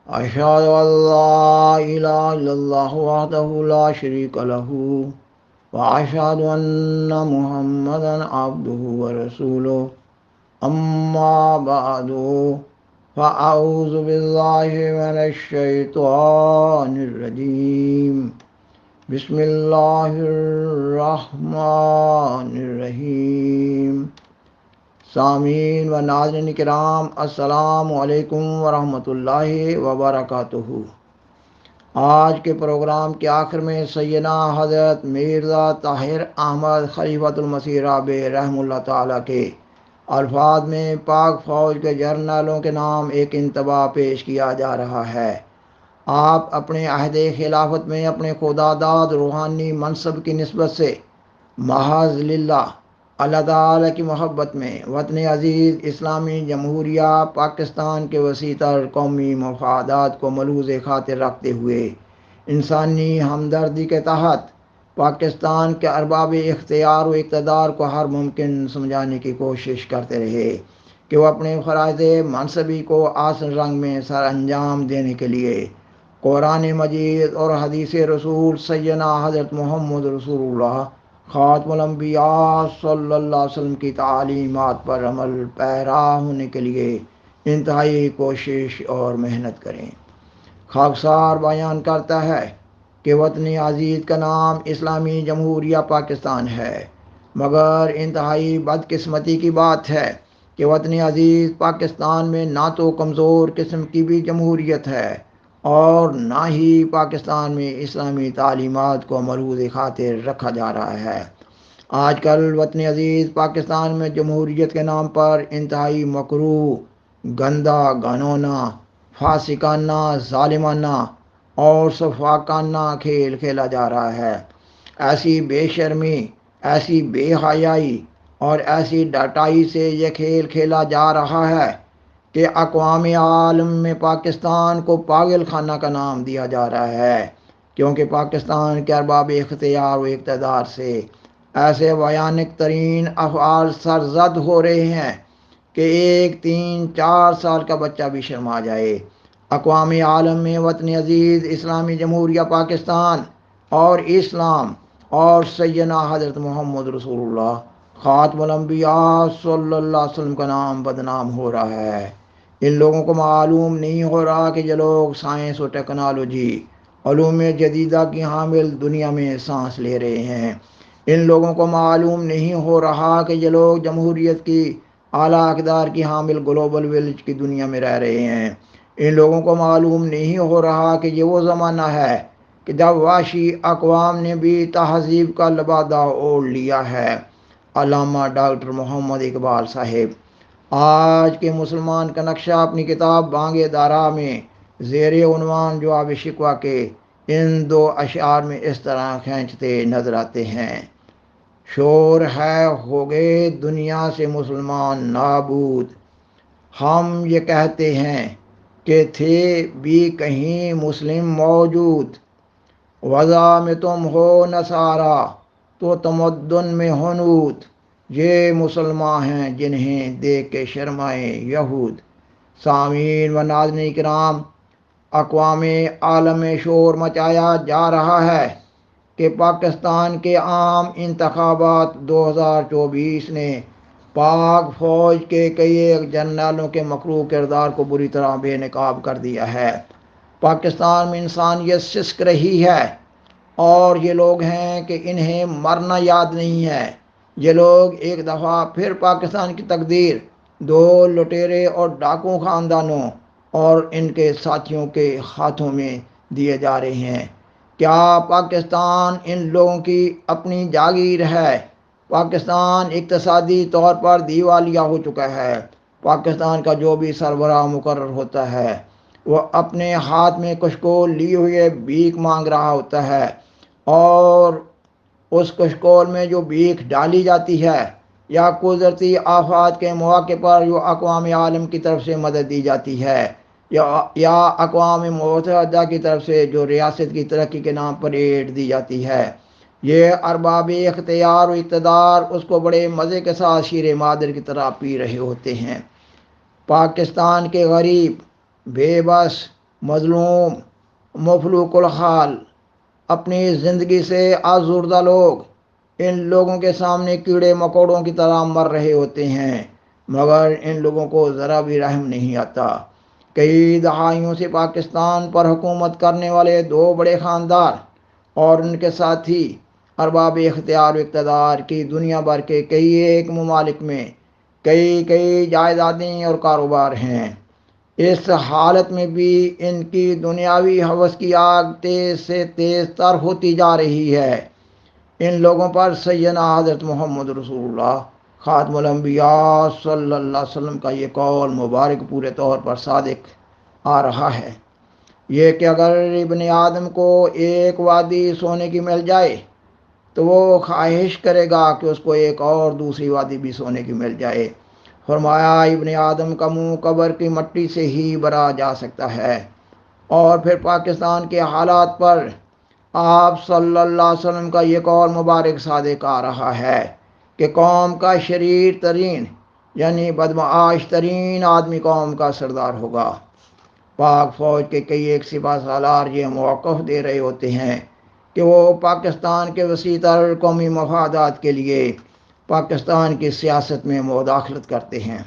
أشهد أن لا إله إلا الله وحده لا شريك له وأشهد أن محمدا عبده ورسوله أما بعد فأعوذ بالله من الشيطان الرجيم بسم الله الرحمن الرحیم۔ سامعین و ناظرین کرام، السلام علیکم ورحمۃ اللہ وبرکاتہ۔ آج کے پروگرام کے آخر میں سیدنا حضرت مرزا طاہر احمد خلیفۃ المسیح رابع رحمہ اللہ تعالیٰ کے الفاظ میں پاک فوج کے جرنیلوں کے نام ایک انتباہ پیش کیا جا رہا ہے۔ آپ اپنے عہد خلافت میں اپنے خدا داد روحانی منصب کی نسبت سے محض للہ اللہ تعالیٰ کی محبت میں وطن عزیز اسلامی جمہوریہ پاکستان کے وسیع تر قومی مفادات کو ملحوظ خاطر رکھتے ہوئے انسانی ہمدردی کے تحت پاکستان کے ارباب اختیار و اقتدار کو ہر ممکن سمجھانے کی کوشش کرتے رہے کہ وہ اپنے فرائض منصبی کو آسن رنگ میں سر انجام دینے کے لیے قرآن مجید اور حدیث رسول سیدنا حضرت محمد رسول اللہ خاتم الانبیاء صلی اللہ علیہ وسلم کی تعلیمات پر عمل پیرا ہونے کے لیے انتہائی کوشش اور محنت کریں۔ خاکسار بیان کرتا ہے کہ وطن عزیز کا نام اسلامی جمہوریہ پاکستان ہے، مگر انتہائی بدقسمتی کی بات ہے کہ وطن عزیز پاکستان میں نہ تو کمزور قسم کی بھی جمہوریت ہے اور نہ ہی پاکستان میں اسلامی تعلیمات کو ملحوظ خاطر رکھا جا رہا ہے۔ آج کل وطن عزیز پاکستان میں جمہوریت کے نام پر انتہائی مکروہ، گندا، گھنونا، فاسقانہ، ظالمانہ اور سفاکانہ کھیل کھیلا جا رہا ہے۔ ایسی بے شرمی، ایسی بے حیائی اور ایسی ڈٹائی سے یہ کھیل کھیلا جا رہا ہے کہ اقوام عالم میں پاکستان کو پاگل خانہ کا نام دیا جا رہا ہے، کیونکہ پاکستان کے ارباب اختیار و اقتدار سے ایسے بھیانک ترین افعال سرزد ہو رہے ہیں کہ ایک 3-4 سال کا بچہ بھی شرما جائے۔ اقوام عالم میں وطن عزیز اسلامی جمہوریہ پاکستان اور اسلام اور سیدنا حضرت محمد رسول اللہ خاتم الانبیاء صلی اللہ علیہ وسلم کا نام بدنام ہو رہا ہے۔ ان لوگوں کو معلوم نہیں ہو رہا کہ یہ لوگ سائنس و ٹیکنالوجی، علوم جدیدہ کی حامل دنیا میں سانس لے رہے ہیں۔ ان لوگوں کو معلوم نہیں ہو رہا کہ یہ لوگ جمہوریت کی اعلیٰ اقدار کی حامل گلوبل ولیج کی دنیا میں رہ رہے ہیں۔ ان لوگوں کو معلوم نہیں ہو رہا کہ یہ وہ زمانہ ہے کہ جب وحشی اقوام نے بھی تہذیب کا لبادہ اوڑھ لیا ہے۔ علامہ ڈاکٹر محمد اقبال صاحب آج کے مسلمان کا نقشہ اپنی کتاب بانگ دارا میں زیر عنوان جواب شکوہ کے ان 2 اشعار میں اس طرح کھینچتے نظر آتے ہیں: شور ہے ہو گئے دنیا سے مسلمان نابود، ہم یہ کہتے ہیں کہ تھے بھی کہیں مسلم موجود، وضع میں تم ہو نصارا تو تمدن میں ہنود، یہ مسلمان ہیں جنہیں دیکھ کے شرمائے یہود۔ سامعین و ناظرین کرام، اقوام عالم میں شور مچایا جا رہا ہے کہ پاکستان کے عام انتخابات 2024 نے پاک فوج کے کئی ایک جرنیلوں کے مکروہ کردار کو بری طرح بے نقاب کر دیا ہے۔ پاکستان میں انسانیت سسک رہی ہے اور یہ لوگ ہیں کہ انہیں مرنا یاد نہیں ہے۔ یہ لوگ ایک دفعہ پھر پاکستان کی تقدیر 2 لٹیرے اور ڈاکو خاندانوں اور ان کے ساتھیوں کے ہاتھوں میں دیے جا رہے ہیں۔ کیا پاکستان ان لوگوں کی اپنی جاگیر ہے؟ پاکستان اقتصادی طور پر دیوالیہ ہو چکا ہے۔ پاکستان کا جو بھی سربراہ مقرر ہوتا ہے وہ اپنے ہاتھ میں کشکول لیے ہوئے بھیک مانگ رہا ہوتا ہے، اور اس کشکول میں جو بھیک ڈالی جاتی ہے یا قدرتی آفات کے مواقع پر جو اقوام عالم کی طرف سے مدد دی جاتی ہے یا اقوام متحدہ کی طرف سے جو ریاست کی ترقی کے نام پر ایڈ دی جاتی ہے، یہ ارباب اختیار و اقتدار اس کو بڑے مزے کے ساتھ شیر مادر کی طرح پی رہے ہوتے ہیں۔ پاکستان کے غریب، بے بس، مظلوم، مفلوق الحال، اپنی زندگی سے آزردہ لوگ ان لوگوں کے سامنے کیڑے مکوڑوں کی طرح مر رہے ہوتے ہیں، مگر ان لوگوں کو ذرا بھی رحم نہیں آتا۔ کئی دہائیوں سے پاکستان پر حکومت کرنے والے دو بڑے خاندان اور ان کے ساتھی ارباب اختیار و اقتدار کی دنیا بھر کے کئی ایک ممالک میں کئی جائیدادیں اور کاروبار ہیں۔ اس حالت میں بھی ان کی دنیاوی ہوس کی آگ تیز سے تیز تر ہوتی جا رہی ہے۔ ان لوگوں پر سیدنا حضرت محمد رسول اللہ خاتم الانبیاء صلی اللہ علیہ وسلم کا یہ قول مبارک پورے طور پر صادق آ رہا ہے، یہ کہ اگر ابن آدم کو ایک وادی سونے کی مل جائے تو وہ خواہش کرے گا کہ اس کو ایک اور دوسری وادی بھی سونے کی مل جائے۔ فرمایا ابن آدم کا منہ قبر کی مٹی سے ہی بھرا جا سکتا ہے۔ اور پھر پاکستان کے حالات پر آپ صلی اللہ علیہ وسلم کا یہ قول مبارک صادق آ رہا ہے کہ قوم کا شریر ترین یعنی بدمعاش ترین آدمی قوم کا سردار ہوگا۔ پاک فوج کے کئی ایک سپہ سالار یہ موقف دے رہے ہوتے ہیں کہ وہ پاکستان کے وسیع تر قومی مفادات کے لیے پاکستان کی سیاست میں مداخلت کرتے ہیں۔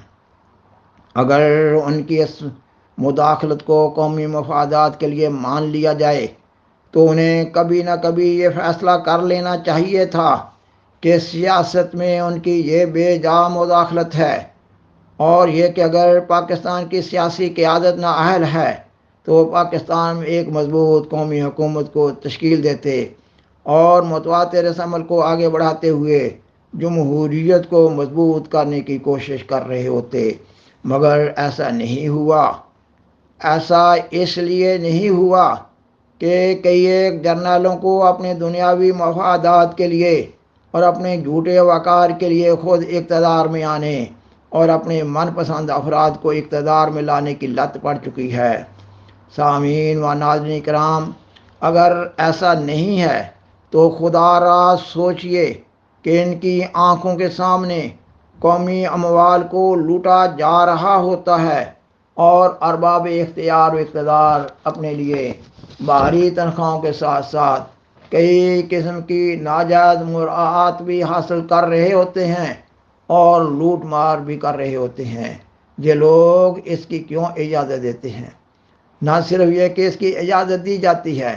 اگر ان کی اس مداخلت کو قومی مفادات کے لیے مان لیا جائے تو انہیں کبھی نہ کبھی یہ فیصلہ کر لینا چاہیے تھا کہ سیاست میں ان کی یہ بے جا مداخلت ہے، اور یہ کہ اگر پاکستان کی سیاسی قیادت نااہل ہے تو وہ پاکستان میں ایک مضبوط قومی حکومت کو تشکیل دیتے اور متواتر اس عمل کو آگے بڑھاتے ہوئے جمہوریت کو مضبوط کرنے کی کوشش کر رہے ہوتے، مگر ایسا نہیں ہوا۔ ایسا اس لیے نہیں ہوا کہ کئی ایک جرنیلوں کو اپنے دنیاوی مفادات کے لیے اور اپنے جھوٹے وقار کے لیے خود اقتدار میں آنے اور اپنے من پسند افراد کو اقتدار میں لانے کی لت پڑ چکی ہے۔ سامعین و ناظرین کرام، اگر ایسا نہیں ہے تو خدا را سوچئے کہ ان کی آنکھوں کے سامنے قومی اموال کو لوٹا جا رہا ہوتا ہے اور ارباب اختیار و اقتدار اپنے لیے باہری تنخواہوں کے ساتھ ساتھ کئی قسم کی ناجائز مراعات بھی حاصل کر رہے ہوتے ہیں اور لوٹ مار بھی کر رہے ہوتے ہیں۔ یہ لوگ اس کی کیوں اجازت دیتے ہیں؟ نہ صرف یہ کہ اس کی اجازت دی جاتی ہے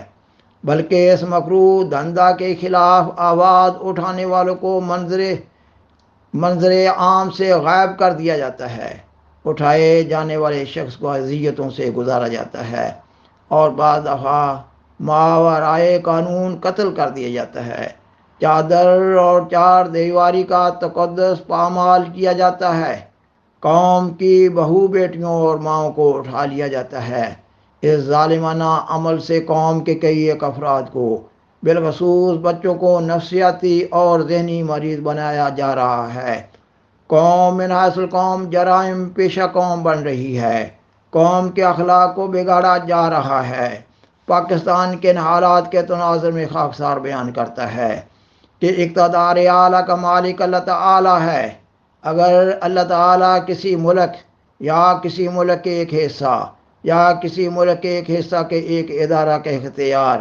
بلکہ اس مکروہ دھندا کے خلاف آواز اٹھانے والوں کو منظر عام سے غائب کر دیا جاتا ہے، اٹھائے جانے والے شخص کو اذیتوں سے گزارا جاتا ہے اور بعض دفعہ ماورائے قانون قتل کر دیا جاتا ہے، چادر اور چار دیواری کا تقدس پامال کیا جاتا ہے، قوم کی بہو بیٹیوں اور ماؤں کو اٹھا لیا جاتا ہے۔ اس ظالمانہ عمل سے قوم کے کئی ایک افراد کو بالخصوص بچوں کو نفسیاتی اور ذہنی مریض بنایا جا رہا ہے۔ قوم من حیث القوم جرائم پیشہ قوم بن رہی ہے، قوم کے اخلاق کو بگاڑا جا رہا ہے۔ پاکستان کے ان حالات کے تناظر میں خاکسار بیان کرتا ہے کہ اقتدار اعلیٰ کا مالک اللہ تعالیٰ ہے۔ اگر اللہ تعالیٰ کسی ملک یا کسی ملک کے ایک حصہ یا کسی ملک کے ایک حصہ کے ایک ادارہ کا اختیار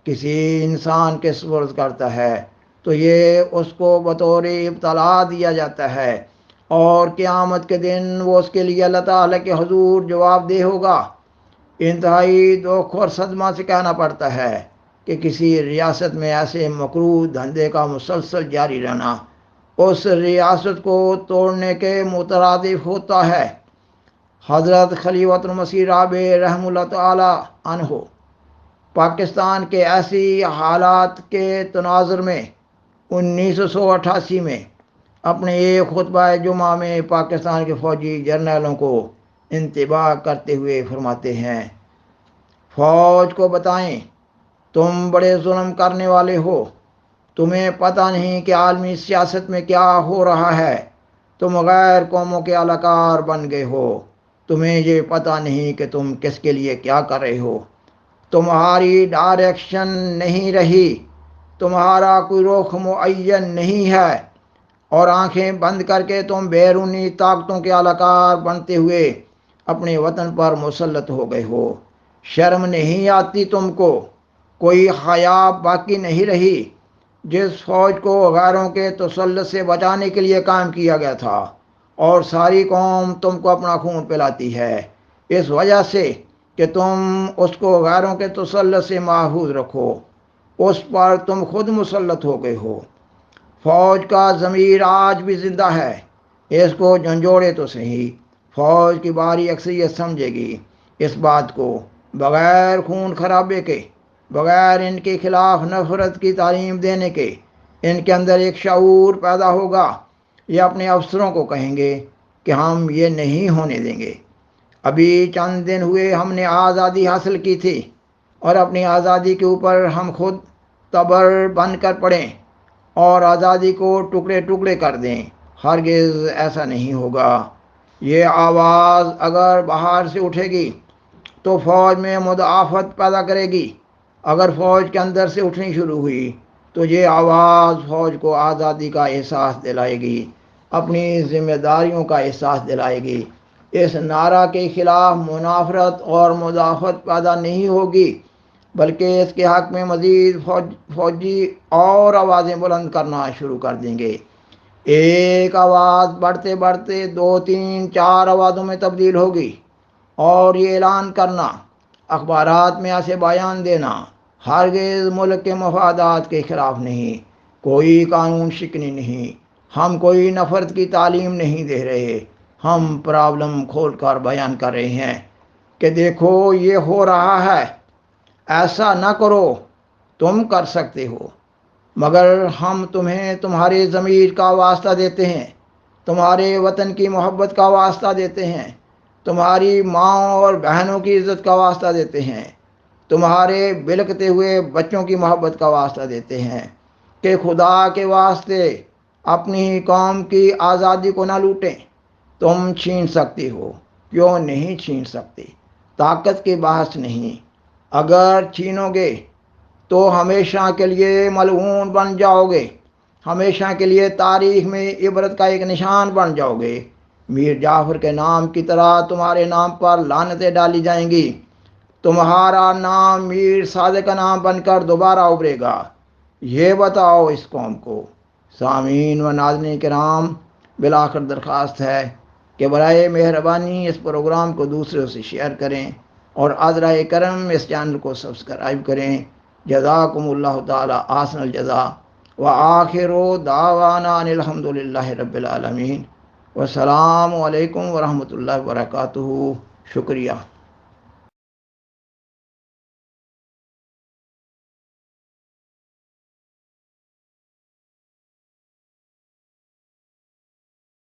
کسی انسان کے سپرد کرتا ہے تو یہ اس کو بطور ابتلا دیا جاتا ہے، اور قیامت کے دن وہ اس کے لیے اللہ تعالیٰ کے حضور جواب دہ ہوگا۔ انتہائی دکھ اور صدمہ سے کہنا پڑتا ہے کہ کسی ریاست میں ایسے مکروہ دھندے کا مسلسل جاری رہنا اس ریاست کو توڑنے کے مترادف ہوتا ہے۔ حضرت خلیفۃ المسیح رابع رحمہ اللہ تعالی عنہ پاکستان کے ایسی حالات کے تناظر میں 1988 میں اپنے ایک خطبہ جمعہ میں پاکستان کے فوجی جرنیلوں کو انتباہ کرتے ہوئے فرماتے ہیں، فوج کو بتائیں تم بڑے ظلم کرنے والے ہو، تمہیں پتہ نہیں کہ عالمی سیاست میں کیا ہو رہا ہے، تم غیر قوموں کے اہلکار بن گئے ہو، تمہیں یہ پتہ نہیں کہ تم کس کے لیے کیا کر رہے ہو، تمہاری ڈائریکشن نہیں رہی، تمہارا کوئی رخ معین نہیں ہے، اور آنکھیں بند کر کے تم بیرونی طاقتوں کے اہلکار بنتے ہوئے اپنے وطن پر مسلط ہو گئے ہو۔ شرم نہیں آتی تم کو؟ کوئی حیا باقی نہیں رہی جس فوج کو غیروں کے تسلط سے بچانے کے لیے قائم کیا گیا تھا، اور ساری قوم تم کو اپنا خون پلاتی ہے اس وجہ سے کہ تم اس کو غیروں کے تسلط سے محفوظ رکھو۔ اس پر تم خود مسلط ہو گئے ہو۔ فوج کا ضمیر آج بھی زندہ ہے، اس کو جھنجھوڑے تو صحیح۔ فوج کی باری اکثریت سمجھے گی اس بات کو، بغیر خون خرابے کے، بغیر ان کے خلاف نفرت کی تعلیم دینے کے۔ ان کے اندر ایک شعور پیدا ہوگا، یہ اپنے افسروں کو کہیں گے کہ ہم یہ نہیں ہونے دیں گے۔ ابھی چند دن ہوئے ہم نے آزادی حاصل کی تھی، اور اپنی آزادی کے اوپر ہم خود تبر بن کر پڑیں اور آزادی کو ٹکڑے ٹکڑے کر دیں۔ ہرگز ایسا نہیں ہوگا۔ یہ آواز اگر باہر سے اٹھے گی تو فوج میں مدافعت پیدا کرے گی۔ اگر فوج کے اندر سے اٹھنی شروع ہوئی تو یہ آواز فوج کو آزادی کا احساس دلائے گی، اپنی ذمہ داریوں کا احساس دلائے گی۔ اس نعرہ کے خلاف منافرت اور مدافعت پیدا نہیں ہوگی، بلکہ اس کے حق میں مزید فوجی اور آوازیں بلند کرنا شروع کر دیں گے۔ ایک آواز بڑھتے بڑھتے 2، 3، 4 آوازوں میں تبدیل ہوگی، اور یہ اعلان کرنا، اخبارات میں ایسے بیان دینا، ہرگز ملک کے مفادات کے خلاف نہیں، کوئی قانون شکنی نہیں۔ ہم کوئی نفرت کی تعلیم نہیں دے رہے، ہم پرابلم کھول کر بیان کر رہے ہیں کہ دیکھو یہ ہو رہا ہے، ایسا نہ کرو، تم کر سکتے ہو، مگر ہم تمہیں تمہارے ضمیر کا واسطہ دیتے ہیں، تمہارے وطن کی محبت کا واسطہ دیتے ہیں، تمہاری ماں اور بہنوں کی عزت کا واسطہ دیتے ہیں، تمہارے بلکتے ہوئے بچوں کی محبت کا واسطہ دیتے ہیں کہ خدا کے واسطے اپنی قوم کی آزادی کو نہ لوٹیں۔ تم چھین سکتی ہو، کیوں نہیں چھین سکتی؟ طاقت کی بحث نہیں، اگر چھینو گے تو ہمیشہ کے لیے ملعون بن جاؤ گے، ہمیشہ کے لیے تاریخ میں عبرت کا ایک نشان بن جاؤ گے۔ میر جعفر کے نام کی طرح تمہارے نام پر لعنتیں ڈالی جائیں گی، تمہارا نام میر صادق کا نام بن کر دوبارہ ابھرے گا۔ یہ بتاؤ اس قوم کو۔ سامعین و ناظرین کرام، بالآخر درخواست ہے کہ برائے مہربانی اس پروگرام کو دوسروں سے شیئر کریں، اور عذرائے کرم اس چینل کو سبسکرائب کریں۔ جزاکم اللہ تعالی احسن الجزا، وآخر دعوانا ان الحمد للہ رب العالمین، والسلام علیکم ورحمۃ اللہ وبرکاتہ۔ شکریہ۔